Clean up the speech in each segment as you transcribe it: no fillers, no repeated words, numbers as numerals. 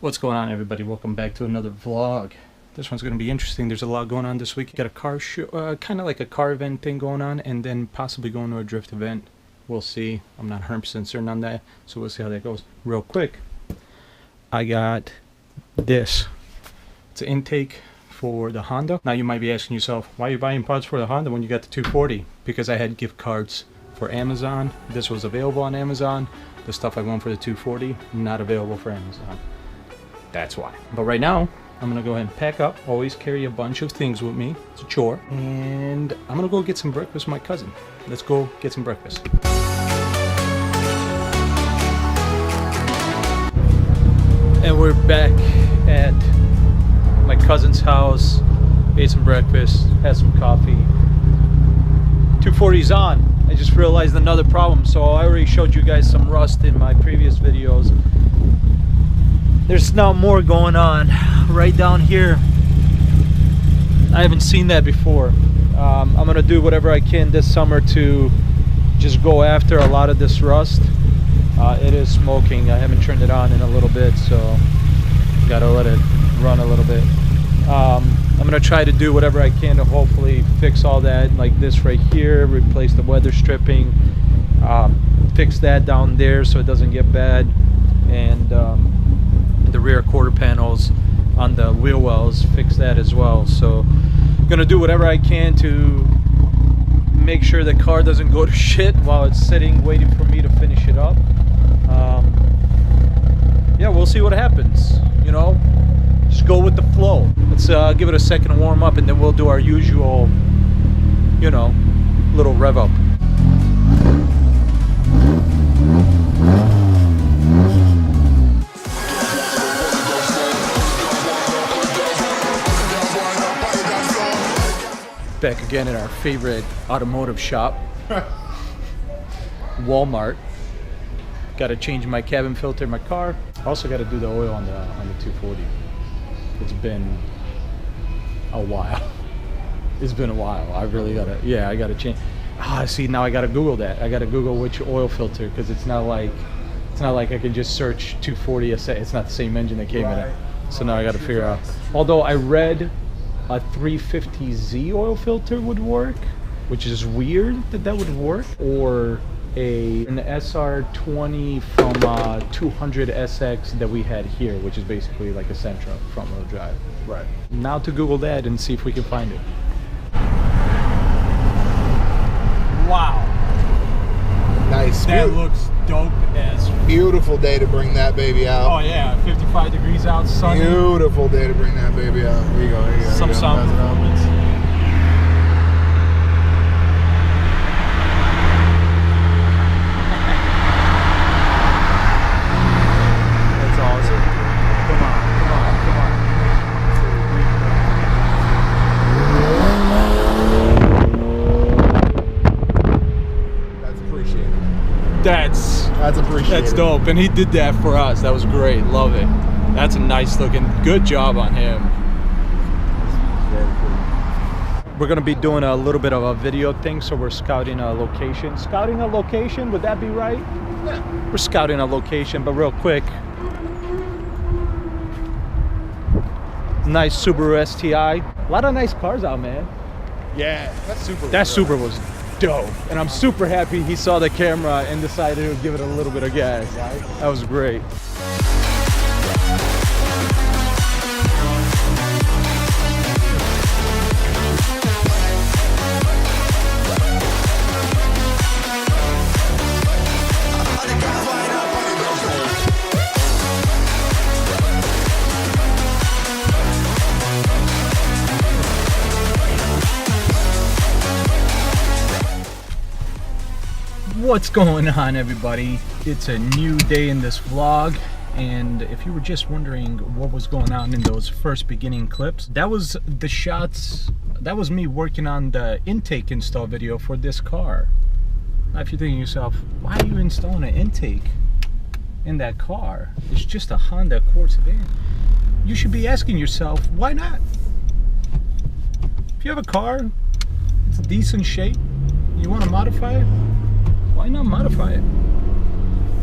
What's going on, everybody? Welcome back to another vlog. This one's going to be interesting. There's a lot going on this week. Got a car show, kind of like a car event thing going on, and then possibly going to a drift event. We'll see. I'm not 100% certain on that, so we'll see how that goes. Real quick, I got this. It's an intake for the Honda. Now you might be asking yourself, why are you buying parts for the Honda when you got the 240? Because I had gift cards for Amazon. This was available on Amazon. The stuff I want for the 240, not available for Amazon. That's why. But right now, I'm gonna go ahead and pack up. Always carry a bunch of things with me. It's a chore. And I'm gonna go get some breakfast with my cousin. Let's go get some breakfast. And we're back at my cousin's house. Ate some breakfast, had some coffee. 240's on. I just realized another problem. So I already showed you guys some rust in my previous videos. There's now more going on right down here. I haven't seen that before. I'm gonna do whatever I can this summer to just go after a lot of this rust. It is smoking. I haven't turned it on in a little bit, so gotta let it run a little bit. I'm gonna try to do whatever I can to hopefully fix all that, like this right here, replace the weather stripping, fix that down there so it doesn't get bad, and the rear quarter panels on the wheel wells, fix that as well. So I'm gonna do whatever I can to make sure the car doesn't go to shit while it's sitting waiting for me to finish it up. Yeah, we'll see what happens, you know, just go with the flow. Let's give it a second to warm up, and then we'll do our usual, you know, little rev up. Back again at our favorite automotive shop, Walmart. Got to change my cabin filter in my car. Also got to do the oil on the 240. It's been a while. It's been a while. I really gotta. Yeah, I gotta change. See, now I gotta Google that. I gotta Google which oil filter, because it's not like I can just search 240. It's not the same engine that came in it. So now I gotta figure out. Although I read a 350Z oil filter would work, which is weird that would work, or an SR20 from 200 SX that we had here, which is basically like a Sentra front wheel drive. Right. Now to Google that and see if we can find it. Wow. Nice. That looks dope as. Beautiful day to bring that baby out. Oh yeah, 55 degrees out, sunny. Beautiful day to bring that baby out. Here you go. Here you go. Some sound performance. That's awesome. Come on, come on, come on. That's appreciated. That's appreciated. That's dope, and he did that for us. That was great. Love it. That's a nice looking. Good job on him. Very cool. We're gonna be doing a little bit of a video thing, so we're scouting a location. Scouting a location, would that be right? Yeah. We're scouting a location, but real quick. Nice Subaru STI. A lot of nice cars out, man. Yeah, that's super. That Supra was dope, and I'm super happy he saw the camera and decided to give it a little bit of gas. That was great. What's going on, everybody? It's a new day in this vlog, and if you were just wondering what was going on in those first beginning clips, that was the shots. That was me working on the intake install video for this car. Now if you're thinking to yourself, why are you installing an intake in that car? It's just a Honda Accord sedan. You should be asking yourself, why not? If you have a car, it's in decent shape, you want to modify it, why not modify it?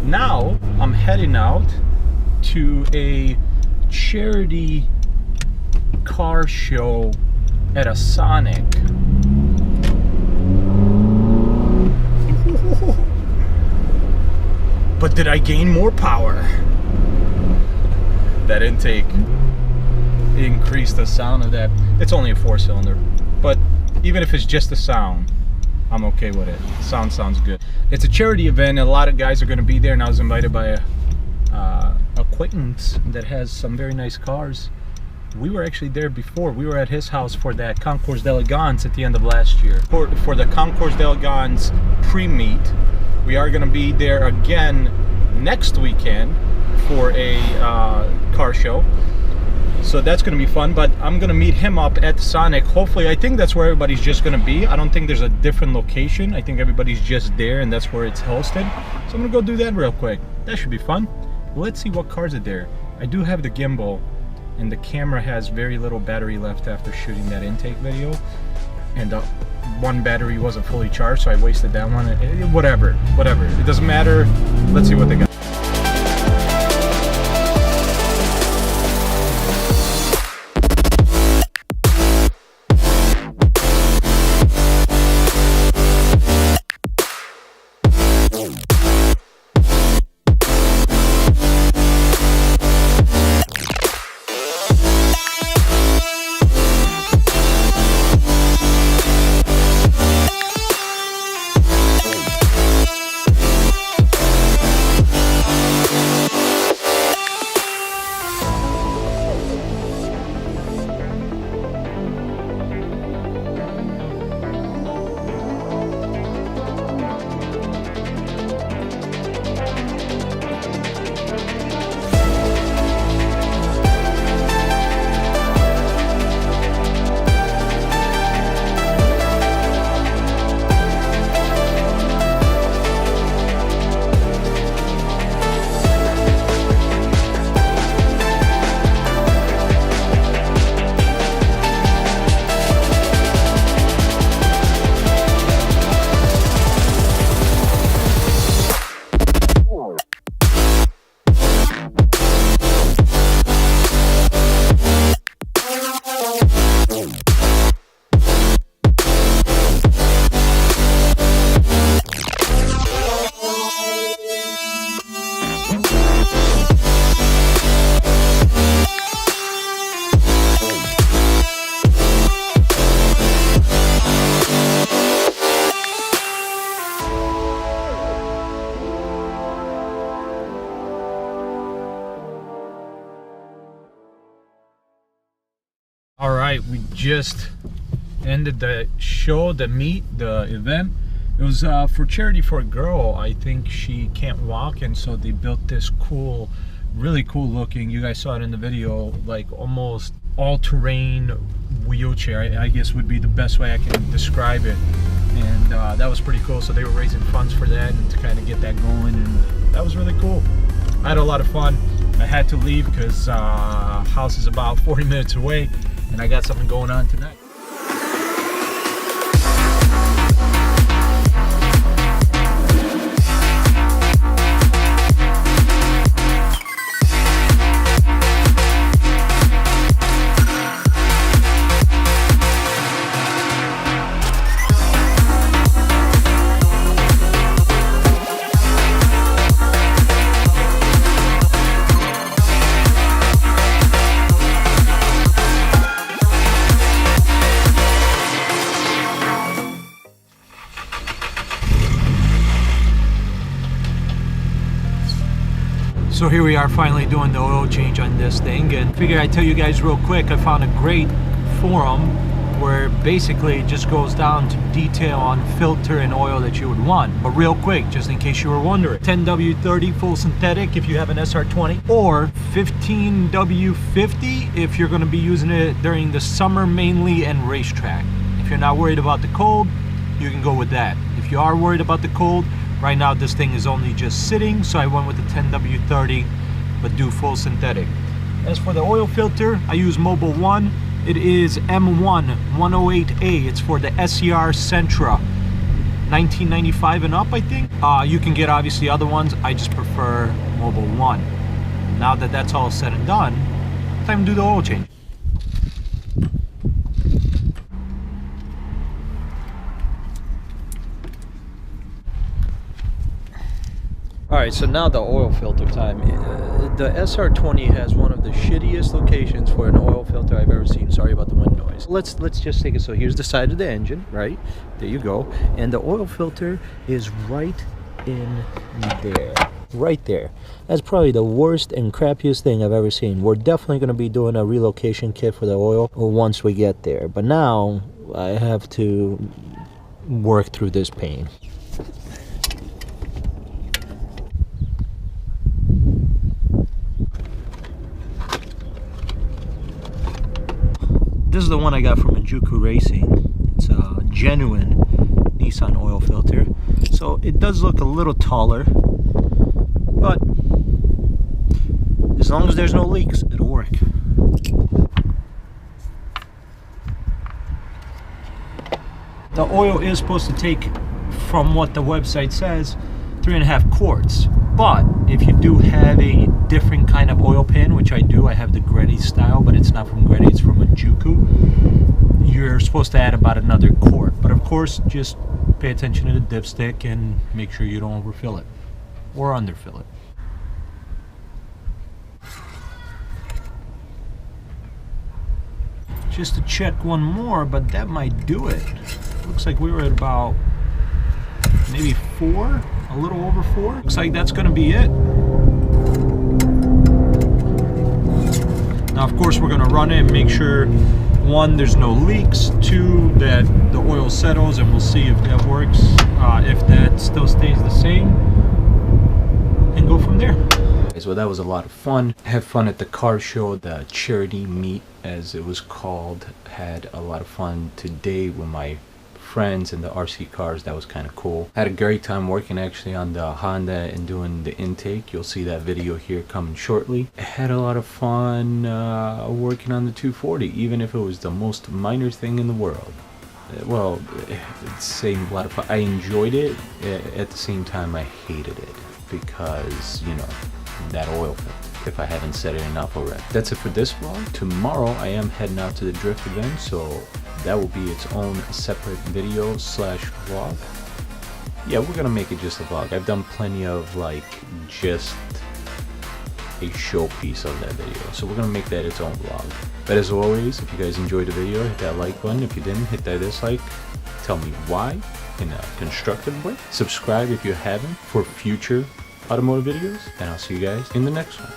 Now I'm heading out to a charity car show at a Sonic. But did I gain more power? That intake increased the sound of that. It's only a 4-cylinder, but even if it's just the sound, I'm okay with it. Sound sounds good. It's a charity event, and a lot of guys are going to be there, and I was invited by a acquaintance that has some very nice cars. We were actually there before. We were at his house for that Concours d'Elegance at the end of last year. For the Concours d'Elegance pre-meet. We are going to be there again next weekend for a car show. So that's going to be fun, but I'm going to meet him up at Sonic. Hopefully, I think that's where everybody's just going to be. I don't think there's a different location. I think everybody's just there, and that's where it's hosted. So I'm going to go do that real quick. That should be fun. Let's see what cars are there. I do have the gimbal, and the camera has very little battery left after shooting that intake video. And one battery wasn't fully charged, so I wasted that one. Whatever. It doesn't matter. Let's see what they got. All right, we just ended the show, the event. It was for charity for a girl. I think she can't walk, and so they built this cool, really cool looking, you guys saw it in the video, like almost all-terrain wheelchair, I guess would be the best way I can describe it. And that was pretty cool. So they were raising funds for that and to kind of get that going, and that was really cool. I had a lot of fun. I had to leave because house is about 40 minutes away, and I got something going on tonight. So here we are finally doing the oil change on this thing, and figure I'd tell you guys real quick. I found a great forum where basically it just goes down to detail on filter and oil that you would want. But real quick, just in case you were wondering, 10W30 full synthetic if you have an SR20, or 15W50 if you're going to be using it during the summer mainly and racetrack. If you're not worried about the cold, you can go with that. If you are worried about the cold, right now this thing is only just sitting, so I went with the 10W30, but do full synthetic. As for the oil filter, I use Mobile One. It is M1 108A. It's for the SER Sentra, 1995 and up, I think. You can get obviously other ones. I just prefer Mobile One. Now that that's all said and done, time to do the oil change. Alright, so now the oil filter time. The SR20 has one of the shittiest locations for an oil filter I've ever seen. Sorry about the wind noise. Let's just take it. So here's the side of the engine, right? There you go. And the oil filter is right in there. Right there. That's probably the worst and crappiest thing I've ever seen. We're definitely going to be doing a relocation kit for the oil once we get there. But now I have to work through this pain. This is the one I got from Juku Racing. It's a genuine Nissan oil filter. So it does look a little taller, but as long as there's no leaks, it'll work. The oil is supposed to take, from what the website says, 3.5 quarts. But if you do have a different kind of oil pan, which I do, I have the Greddy style, but it's not from Greddy, it's from a Juku, you're supposed to add about another quart. But of course, just pay attention to the dipstick and make sure you don't overfill it or underfill it. Just to check one more, but that might do it. Looks like we were at about maybe 4, a little over 4. Looks like that's gonna be it. Now of course we're gonna run it and make sure, 1, there's no leaks, 2, that the oil settles, and we'll see if that works. If that still stays the same, and go from there. So that was a lot of fun. Had fun at the car show. The charity meet, as it was called, had a lot of fun today with my friends and the RC cars. That was kind of cool. Had a great time working actually on the Honda and doing the intake. You'll see that video here coming shortly. Had a lot of fun working on the 240, even if it was the most minor thing in the world. Well, it's saying a lot of fun. I enjoyed it. At the same time, I hated it because, you know, that oil filter, if I haven't said it enough already. That's it for this vlog. Tomorrow I am heading out to the drift event, so that will be its own separate video slash vlog. Yeah, we're gonna make it just a vlog. I've done plenty of like just a showpiece of that video, so we're gonna make that its own vlog. But as always, if you guys enjoyed the video, hit that like button. If you didn't, hit that dislike. Tell me why in a constructive way. Subscribe if you haven't for future automotive videos, and I'll see you guys in the next one.